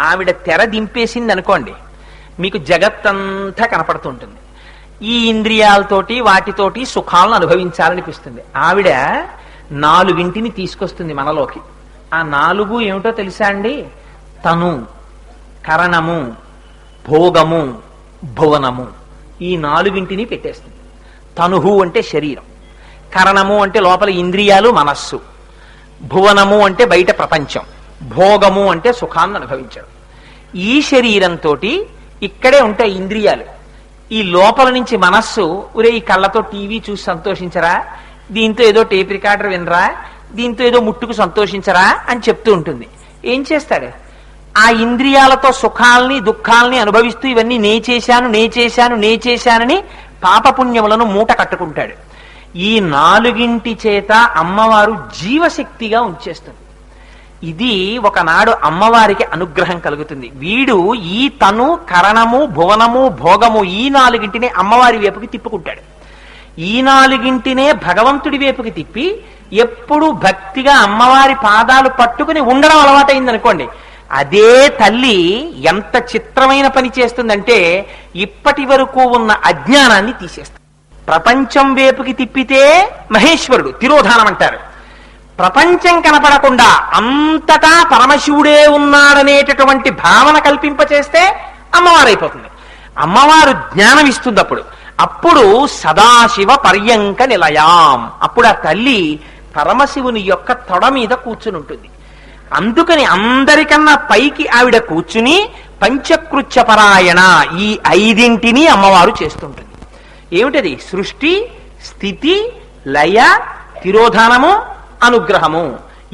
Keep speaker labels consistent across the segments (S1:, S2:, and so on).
S1: ఆవిడ తెర దింపేసింది అనుకోండి, మీకు జగత్తంతా కనపడుతుంటుంది. ఈ ఇంద్రియాలతోటి వాటితోటి సుఖాలను అనుభవించాలనిపిస్తుంది. ఆవిడ 4 తీసుకొస్తుంది మనలోకి. ఆ 4 ఏమిటో తెలుసా అండి? తను, కరణము, భోగము, భువనము. ఈ 4 పెట్టేస్తుంది. తనుహు అంటే శరీరం, కరణము అంటే లోపల ఇంద్రియాలు మనస్సు, భువనము అంటే బయట ప్రపంచం, భోగము అంటే సుఖాన్ని అనుభవించడం. ఈ శరీరంతో ఇక్కడే ఉంటాయి ఇంద్రియాలు. ఈ లోపల నుంచి మనస్సు, ఒరే ఈ కళ్ళతో టీవీ చూసి సంతోషించరా, దీంతో ఏదో టేప్ రికార్డర్ వినరా, దీంతో ఏదో ముట్టుకు సంతోషించరా అని చెప్తూ ఉంటుంది. ఏం చేస్తాడు? ఆ ఇంద్రియాలతో సుఖాల్ని దుఃఖాల్ని అనుభవిస్తూ ఇవన్నీ నే చేశానని పాపపుణ్యములను మూట కట్టుకుంటాడు. ఈ 4 చేత అమ్మవారు జీవశక్తిగా ఉంచేస్తుంది. ఇది ఒకనాడు అమ్మవారికి అనుగ్రహం కలుగుతుంది. వీడు ఈ తను, కరణము, భువనము, భోగము ఈ 4 అమ్మవారి వైపుకి తిప్పుకుంటాడు. ఈ 4 భగవంతుడి వైపుకి తిప్పి ఎప్పుడు భక్తిగా అమ్మవారి పాదాలు పట్టుకుని ఉండడం అలవాటైందనుకోండి, అదే తల్లి ఎంత చిత్రమైన పని చేస్తుందంటే ఇప్పటి వరకు ఉన్న అజ్ఞానాన్ని తీసేస్తుంది. ప్రపంచం వైపుకి తిప్పితే మహేశ్వరుడు తిరోధానం అంటారు. ప్రపంచం కనపడకుండా అంతటా పరమశివుడే ఉన్నాడనేటటువంటి భావన కల్పింపచేస్తే అమ్మవారైపోతుంది. అమ్మవారు జ్ఞానం ఇస్తుంది. అప్పుడు సదాశివ పర్యంక నిలయాం. అప్పుడు ఆ తల్లి పరమశివుని యొక్క తొడ మీద కూర్చుని ఉంటుంది. అందుకని అందరికన్నా పైకి ఆవిడ కూర్చుని పంచకృత్యపరాయణ ఈ 5 అమ్మవారు చేస్తుంటుంది. ఏమిటది? సృష్టి, స్థితి, లయ, తిరోధానము, అనుగ్రహము.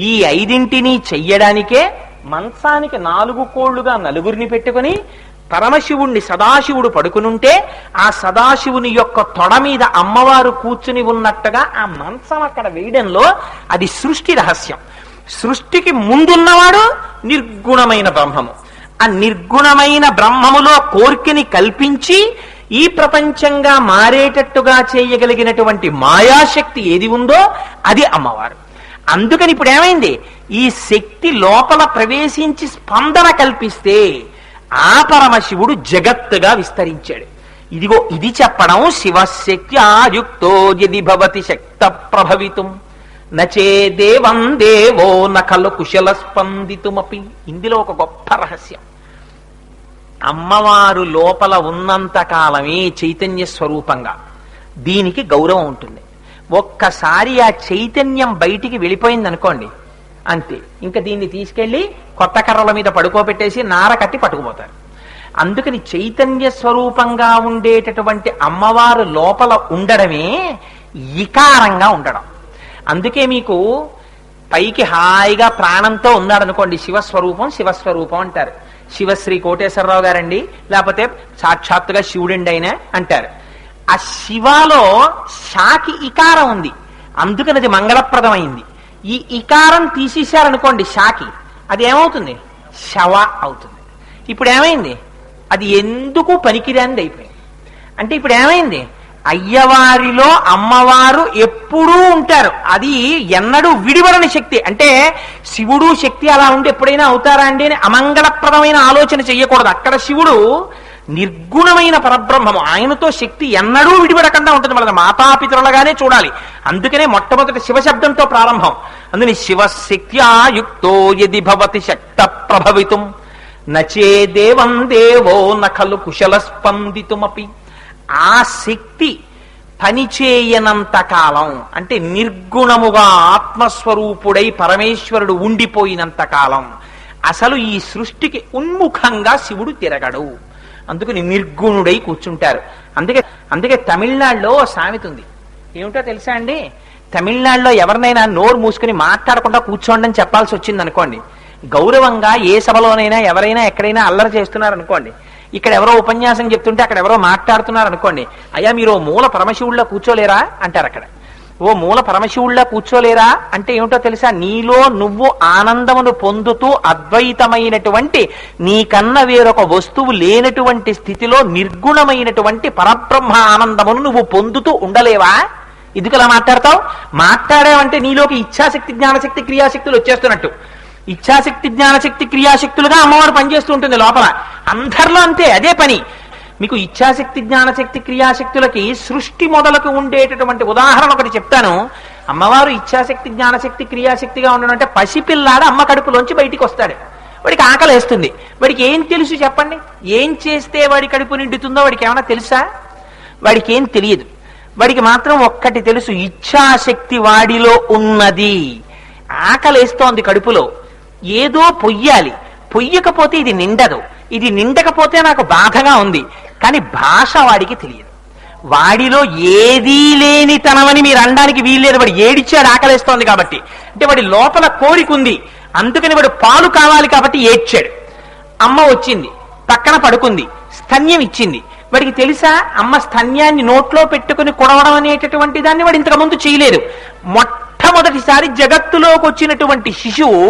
S1: ఈ 5 చెయ్యడానికే మంచానికి 4 కోళ్లుగా 4 పెట్టుకుని పరమశివుణ్ణి సదాశివుడు పడుకునుంటే ఆ సదాశివుని యొక్క తొడ మీద అమ్మవారు కూర్చుని ఉన్నట్టుగా ఆ మంచం అక్కడ వేయడంలో అది సృష్టి రహస్యం. సృష్టికి ముందున్నవాడు నిర్గుణమైన బ్రహ్మము. ఆ నిర్గుణమైన బ్రహ్మములో కోర్కెని కల్పించి ఈ ప్రపంచంగా మారేటట్టుగా చేయగలిగినటువంటి మాయాశక్తి ఏది ఉందో అది అమ్మవారు. అందుకని ఇప్పుడు ఏమైంది? ఈ శక్తి లోపల ప్రవేశించి స్పందన కల్పిస్తే ఆ పరమశివుడు జగత్తుగా విస్తరించాడు. ఇదిగో ఇది చెప్పడం శివశక్త్యాయుక్తో యది భవతి శక్త ప్రభవితుం నచే దేవం దేవో నఖలు కుశల స్పందితుమపి. ఇందులో ఒక గొప్ప రహస్యం. అమ్మవారు లోపల ఉన్నంత కాలమే చైతన్య స్వరూపంగా దీనికి గౌరవం ఉంటుంది. ఒక్కసారి ఆ చైతన్యం బయటికి వెళ్ళిపోయింది అనుకోండి, అంతే. ఇంకా దీన్ని తీసుకెళ్లి కొత్త కర్రల మీద పడుకోబెట్టేసి నార కట్టి పట్టుకుపోతారు. అందుకని చైతన్య స్వరూపంగా ఉండేటటువంటి అమ్మవారు లోపల ఉండడమే ఇకారంగా ఉండడం. అందుకే మీకు పైకి హాయిగా ప్రాణంతో ఉన్నాడు అనుకోండి, శివస్వరూపం అంటారు. శివశ్రీ కోటేశ్వరరావు గారండి, లేకపోతే సాక్షాత్తుగా శివుడండి అయినా అంటారు. ఆ శివాలో షాకి ఇకారం ఉంది, అందుకని అది మంగళప్రదమైంది. ఈ ఇకారం తీసేశారనుకోండి షాకి, అది ఏమవుతుంది? శవ అవుతుంది. ఇప్పుడు ఏమైంది? అది ఎందుకు పనికిరానిది అయిపోయింది. అంటే ఇప్పుడు ఏమైంది? అయ్యవారిలో అమ్మవారు ఎప్పుడూ ఉంటారు. అది ఎన్నడూ విడివడని శక్తి. అంటే శివుడు శక్తి అలా ఉండి ఎప్పుడైనా అవుతారా అండి అని అమంగళప్రదమైన ఆలోచన చెయ్యకూడదు. అక్కడ శివుడు నిర్గుణమైన పరబ్రహ్మము, ఆయనతో శక్తి ఎన్నడూ విడిపడకుండా ఉంటుంది. మన మాతాపితరులుగానే చూడాలి. అందుకనే మొట్టమొదటి శివశబ్దంతో ప్రారంభం. అందుని శివశక్త్యాయుక్తో యది భవతి శక్త ప్రభవితుం నచే దేవం దేవో నఖలు కుశల స్పందితుమపి. ఆ శక్తి పనిచేయనంత కాలం, అంటే నిర్గుణముగా ఆత్మస్వరూపుడై పరమేశ్వరుడు ఉండిపోయినంత కాలం అసలు ఈ సృష్టికి ఉన్ముఖంగా శివుడు తిరగడు. అందుకని నిర్గుణుడై కూర్చుంటారు. అందుకే తమిళనాడులో సామెత ఉంది. ఏమిటో తెలుసా అండి? తమిళనాడులో ఎవరినైనా నోరు మూసుకుని మాట్లాడకుండా కూర్చోండి అని చెప్పాల్సి వచ్చింది అనుకోండి, గౌరవంగా ఏ సభలోనైనా ఎవరైనా ఎక్కడైనా అల్లరి చేస్తున్నారు అనుకోండి, ఇక్కడ ఎవరో ఉపన్యాసం చెప్తుంటే అక్కడ ఎవరో మాట్లాడుతున్నారు అనుకోండి, అయ్యా మీరు ఓ మూల పరమశివుళ్ళ కూర్చోలేరా అంటారు. అక్కడ ఓ మూల పరమశివుళ్ళ కూర్చోలేరా అంటే ఏమిటో తెలుసా? నీలో నువ్వు ఆనందమును పొందుతూ అద్వైతమైనటువంటి నీకన్నా వేరొక వస్తువు లేనటువంటి స్థితిలో నిర్గుణమైనటువంటి పరబ్రహ్మ ఆనందమును నువ్వు పొందుతూ ఉండలేవా? ఎందుకు అలా మాట్లాడతావు? మాట్లాడావంటే నీలోకి ఇచ్ఛాశక్తి, జ్ఞానశక్తి, క్రియాశక్తులు వచ్చేస్తున్నట్టు. ఇచ్ఛాశక్తి జ్ఞానశక్తి క్రియాశక్తులుగా అమ్మవారు పనిచేస్తూ ఉంటుంది లోపల. అందరిలో అంతే, అదే పని. మీకు ఇచ్ఛాశక్తి జ్ఞానశక్తి క్రియాశక్తులకి సృష్టి మొదలకు ఉండేటటువంటి ఉదాహరణ ఒకటి చెప్తాను. అమ్మవారు ఇచ్ఛాశక్తి జ్ఞానశక్తి క్రియాశక్తిగా ఉండడం అంటే పసిపిల్లాడు అమ్మ కడుపులోంచి బయటికి వస్తాడు, వాడికి ఆకలి వేస్తుంది. వాడికి ఏం తెలుసు చెప్పండి? ఏం చేస్తే వాడి కడుపు నిండుతుందో వాడికి ఏమైనా తెలుసా? వాడికి ఏం తెలియదు. వాడికి మాత్రం ఒక్కటి తెలుసు, ఇచ్ఛాశక్తి వాడిలో ఉన్నది. ఆకలేస్తోంది కడుపులో, ఏదో పొయ్యాలి, పొయ్యకపోతే ఇది నిండదు, ఇది నిండకపోతే నాకు బాధగా ఉంది. కానీ భాష వాడికి తెలియదు. వాడిలో ఏదీ లేని తనమని మీరు అనడానికి వీల్లేదు. వాడు ఏడిచాడు ఆకలేస్తోంది కాబట్టి, అంటే వాడి లోపల కోరికుంది, అందుకని వాడు పాలు కావాలి కాబట్టి ఏడ్చాడు. అమ్మ వచ్చింది, పక్కన పడుకుంది, స్తన్యం ఇచ్చింది. వాడికి తెలుసా అమ్మ స్తన్యాన్ని నోట్లో పెట్టుకుని కొడవడం అనేటటువంటి దాన్ని వాడు ఇంతకు ముందు చేయలేదు. మొట్టమొదటిసారి జగత్తులోకి వచ్చినటువంటి శిశువు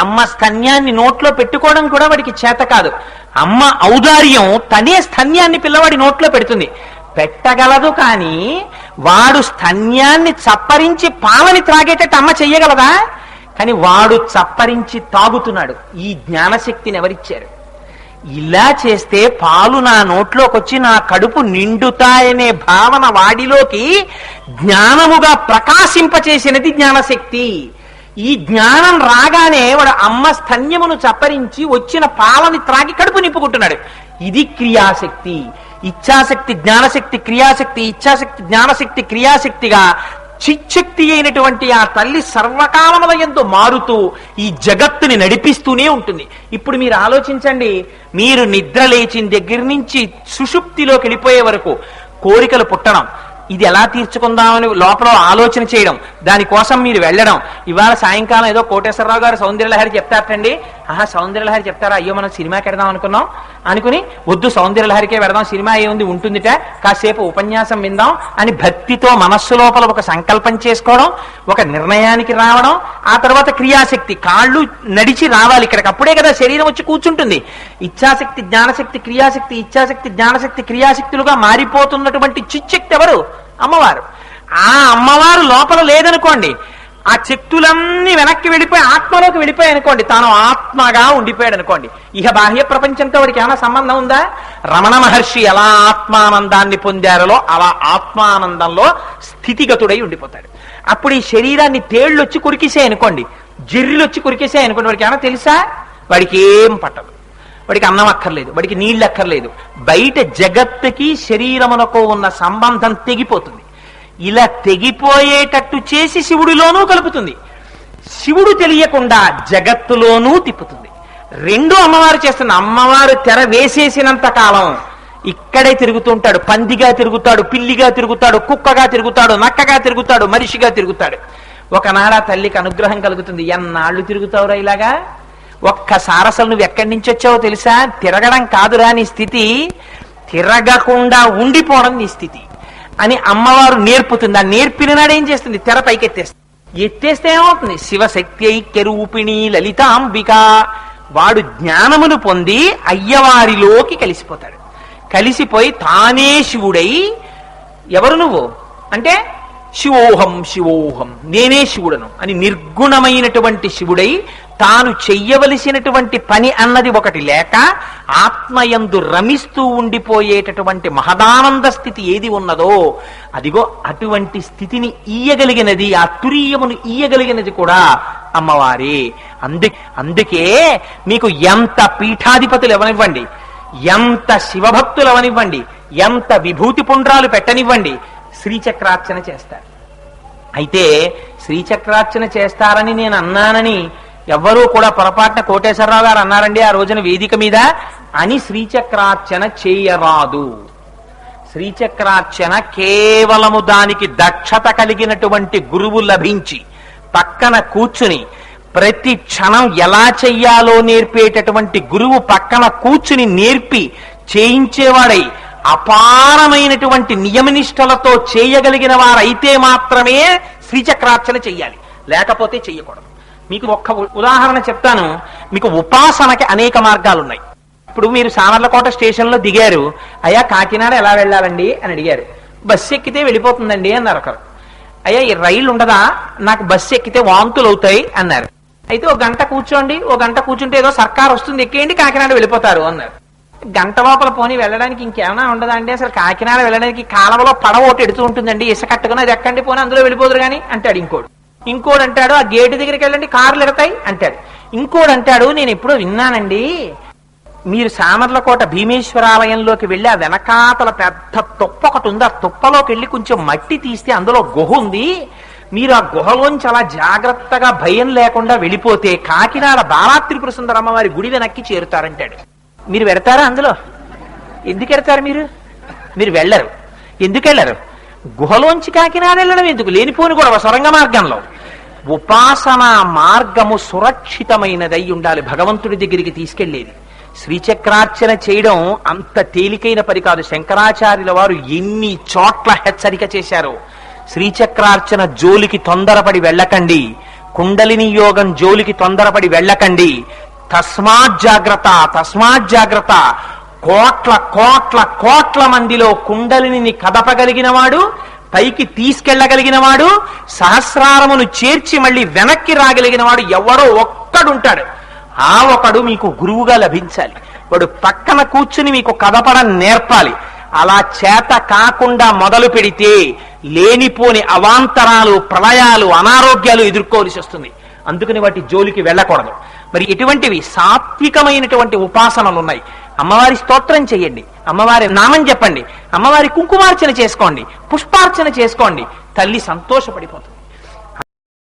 S1: అమ్మ స్తన్యాన్ని నోట్లో పెట్టుకోవడం కూడా వాడికి చేత కాదు. అమ్మ ఔదార్యం తనే స్తన్యాన్ని పిల్లవాడి నోట్లో పెడుతుంది, పెట్టగలదు. కానీ వాడు స్తన్యాన్ని చప్పరించి పాలని త్రాగేటట్టు అమ్మ చెయ్యగలదా? కానీ వాడు చప్పరించి తాగుతున్నాడు. ఈ జ్ఞానశక్తిని ఎవరిచ్చారు? ఇలా చేస్తే పాలు నా నోట్లోకి వచ్చి నా కడుపు నిండుతాయనే భావన వాడిలోకి జ్ఞానముగా ప్రకాశింపచేసినది జ్ఞానశక్తి. ఈ జ్ఞానం రాగానే వాడు అమ్మ స్తన్యమును చప్పరించి వచ్చిన పాలని త్రాగి కడుపు నింపుకుంటున్నాడు. ఇది క్రియాశక్తి. ఇచ్ఛాశక్తి జ్ఞానశక్తి క్రియాశక్తి, ఇచ్ఛాశక్తి జ్ఞానశక్తి క్రియాశక్తిగా చిచ్చక్తి అయినటువంటి ఆ తల్లి సర్వకాలముల యందు మారుతూ ఈ జగత్తుని నడిపిస్తూనే ఉంటుంది. ఇప్పుడు మీరు ఆలోచించండి, మీరు నిద్ర లేచిన దగ్గర నుంచి సుషుప్తిలోకి వెళ్ళిపోయే వరకు కోరికలు పుట్టడం, ఇది ఎలా తీర్చుకుందామని లోపల ఆలోచన చేయడం, దానికోసం మీరు వెళ్ళడం. ఇవాళ సాయంకాలం ఏదో కోటేశ్వరరావు గారు సౌందర్యలహరి చెప్తారటండి. సౌందర్యలహరి చెప్తారా? అయ్యో మనం సినిమాకి వెడదాం అనుకున్నాం అనుకుని, వద్దు సౌందర్యలహరికే వెడదాం, సినిమా ఏముంది ఉంటుందిట, కాసేపు ఉపన్యాసం విందాం అని భక్తితో మనస్సు లోపల ఒక సంకల్పం చేసుకోవడం, ఒక నిర్ణయానికి రావడం, ఆ తర్వాత క్రియాశక్తి కాళ్ళు నడిచి రావాలి ఇక్కడికి, అప్పుడే కదా శరీరం వచ్చి కూర్చుంటుంది. ఇచ్ఛాశక్తి జ్ఞానశక్తి క్రియాశక్తి, ఇచ్ఛాశక్తి జ్ఞానశక్తి క్రియాశక్తులుగా మారిపోతున్నటువంటి చిచ్చక్తి ఎవరు? అమ్మవారు. ఆ అమ్మవారు లోపల లేదనుకోండి, ఆ శక్తులన్నీ వెనక్కి వెళ్ళిపోయి ఆత్మలోకి వెళ్ళిపోయాయి అనుకోండి, తాను ఆత్మగా ఉండిపోయాడు అనుకోండి, ఇక బాహ్య ప్రపంచంతో వాడికి ఏమైనా సంబంధం ఉందా? రమణ మహర్షి ఎలా ఆత్మానందాన్ని పొందారో అలా ఆత్మానందంలో స్థితిగతుడై ఉండిపోతాడు. అప్పుడు ఈ శరీరాన్ని తేళ్లు వచ్చి కురికిసాయి అనుకోండి, జిర్రిలు వచ్చి కురికేసాయి అనుకోండి, వాడికి ఏమైనా తెలుసా? వాడికి ఏం పట్టదు. వాడికి అన్నం అక్కర్లేదు, వాడికి నీళ్ళు అక్కర్లేదు. బయట జగత్తుకి శరీరమునకు ఉన్న సంబంధం తెగిపోతుంది. ఇలా తెగిపోయేటట్టు చేసి శివుడిలోనూ కలుపుతుంది. శివుడు తెలియకుండా జగత్తులోనూ తిప్పుతుంది. రెండు అమ్మవారు చేస్తుంది. అమ్మవారు తెర వేసేసినంత కాలం ఇక్కడే తిరుగుతుంటాడు. పందిగా తిరుగుతాడు, పిల్లిగా తిరుగుతాడు, కుక్కగా తిరుగుతాడు, నక్కగా తిరుగుతాడు, మనిషిగా తిరుగుతాడు. ఒకనాడు ఆ తల్లికి అనుగ్రహం కలుగుతుంది. ఎన్నాళ్ళు తిరుగుతావురా ఇలాగా? ఒక్కసారి అసలు నువ్వు ఎక్కడి నుంచి వచ్చావో తెలుసా? తిరగడం కాదురా నీ స్థితి, తిరగకుండా ఉండిపోవడం నీ స్థితి అని అమ్మవారు నేర్పుతుంది. ఆ నేర్పిన నాడు ఏం చేస్తుంది? తెర పైకి ఎత్తేస్తుంది. ఎత్తేస్తే ఏమవుతుంది? శివశక్తి ఐక్యరూపిణి లలితాంబిక. వాడు జ్ఞానమును పొంది అయ్యవారిలోకి కలిసిపోతాడు. కలిసిపోయి తానే శివుడై, ఎవరు నువ్వు అంటే శివోహం శివోహం, నేనే శివుడను అని నిర్గుణమైనటువంటి శివుడై తాను చెయ్యవలసినటువంటి పని అన్నది ఒకటి లేక ఆత్మయందు రమిస్తూ ఉండిపోయేటటువంటి మహదానంద స్థితి ఏది ఉన్నదో అదిగో అటువంటి స్థితిని ఇయ్యగలిగినది, ఆ తురీయమును ఇయ్యగలిగినది కూడా అమ్మవారే. అందుకే మీకు ఎంత పీఠాధిపతులు ఎవనివ్వండి, ఎంత శివభక్తులు అవనివ్వండి, ఎంత విభూతి పుండ్రాలు పెట్టనివ్వండి, శ్రీచక్రార్చన చేస్తారు. అయితే శ్రీచక్రార్చన చేస్తారని నేను అన్నానని ఎవ్వరూ కూడా పొరపాటున కోటేశ్వరరావు గారు అన్నారండి ఆ రోజున వేదిక మీద అని శ్రీచక్రార్చన చేయరాదు. శ్రీచక్రార్చన కేవలము దానికి దక్షత కలిగినటువంటి గురువు లభించి పక్కన కూర్చుని ప్రతి క్షణం ఎలా చెయ్యాలో నేర్పేటటువంటి గురువు పక్కన కూర్చుని నేర్పి చేయించేవాడై అపారమైనటువంటి నియమనిష్టలతో చేయగలిగిన వారైతే మాత్రమే శ్రీచక్రార్చన చెయ్యాలి, లేకపోతే చెయ్యకూడదు. మీకు ఒక్క ఉదాహరణ చెప్తాను. మీకు ఉపాసనకి అనేక మార్గాలు ఉన్నాయి. ఇప్పుడు మీరు సామర్లకోట స్టేషన్లో దిగారు, అయ్యా కాకినాడ ఎలా వెళ్ళాలండి అని అడిగారు. బస్సు ఎక్కితే వెళ్ళిపోతుందండి అన్నారు ఒకరు. అయ్యా ఈ రైలు ఉండదా? నాకు బస్సు ఎక్కితే వాంతులు అవుతాయి అన్నారు. అయితే ఓ గంట కూర్చోండి, ఓ గంట కూర్చుంటే ఏదో సర్కార్ వస్తుంది, ఎక్కేయండి, కాకినాడ వెళ్ళిపోతారు అన్నారు. గంట లోపల పోనీ వెళ్ళడానికి ఇంకేమైనా ఉండదా అండి? అసలు కాకినాడ వెళ్ళడానికి కాలవలో పడవ ఒకటి ఎడుతూ ఉంటుందండి, ఇసుకట్టుకుని అది ఎక్కండి పోనీ, అందులో వెళ్ళిపోదురు కానీ అంటాడు ఇంకోడు. ఇంకోడు అంటాడు ఆ గేటు దగ్గరికి వెళ్ళండి కార్లు ఎడతాయి అంటాడు. ఇంకోడు అంటాడు నేను ఎప్పుడో విన్నానండి, మీరు సామర్లకోట భీమేశ్వరాలయంలోకి వెళ్ళి ఆ వెనకాతల పెద్ద తుప్ప ఒకటి ఉంది, ఆ తుప్పలోకి వెళ్ళి కొంచెం మట్టి తీస్తే అందులో గుహ ఉంది, మీరు ఆ గుహలోంచి అలా జాగ్రత్తగా భయం లేకుండా వెళ్ళిపోతే కాకినాడ బాలా త్రిపుర సుందర అమ్మవారి గుడి వెనక్కి చేరుతారంటాడు. మీరు వెడతారా అందులో? ఎందుకు వెడతారు మీరు వెళ్ళరు. ఎందుకు వెళ్ళరు? గుహలోంచి కాకినాడ వెళ్ళడం ఎందుకు? లేనిపోని కూడా సొరంగ మార్గంలో. ఉపాసనా మార్గము సురక్షితమైనదై ఉండాలి, భగవంతుడి దగ్గరికి తీసుకెళ్లేది. శ్రీచక్రార్చన చేయడం అంత తేలికైన పని కాదు. శంకరాచార్యుల వారు ఎన్ని చోట్ల హెచ్చరిక చేశారో, శ్రీచక్రార్చన జోలికి తొందరపడి వెళ్ళకండి, కుండలిని యోగం జోలికి తొందరపడి వెళ్ళకండి, తస్మాత్ జాగ్రత్త. కోట్ల కోట్ల కోట్ల మందిలో కుండలిని కదపగలిగిన వాడు, పైకి తీసుకెళ్లగలిగిన వాడు, సహస్రారమును చేర్చి మళ్ళీ వెనక్కి రాగలిగిన వాడు ఎవడో ఒక్కడుంటాడు. ఆ ఒకడు మీకు గురువుగా లభించాలి. వాడు పక్కన కూర్చుని మీకు కదపడం నేర్పాలి. అలా చేత కాకుండా మొదలు పెడితే లేనిపోని అవాంతరాలు, ప్రళయాలు, అనారోగ్యాలు ఎదుర్కోవలసి వస్తుంది. అందుకని వాటి జోలికి వెళ్ళకూడదు. మరి ఎటువంటివి? సాత్వికమైనటువంటి ఉపాసనలు ఉన్నాయి. అమ్మవారి స్తోత్రం చెయ్యండి, అమ్మవారి నామం చెప్పండి, అమ్మవారి కుంకుమార్చన చేసుకోండి, పుష్పార్చన చేసుకోండి, తల్లి సంతోషపడిపోతుంది.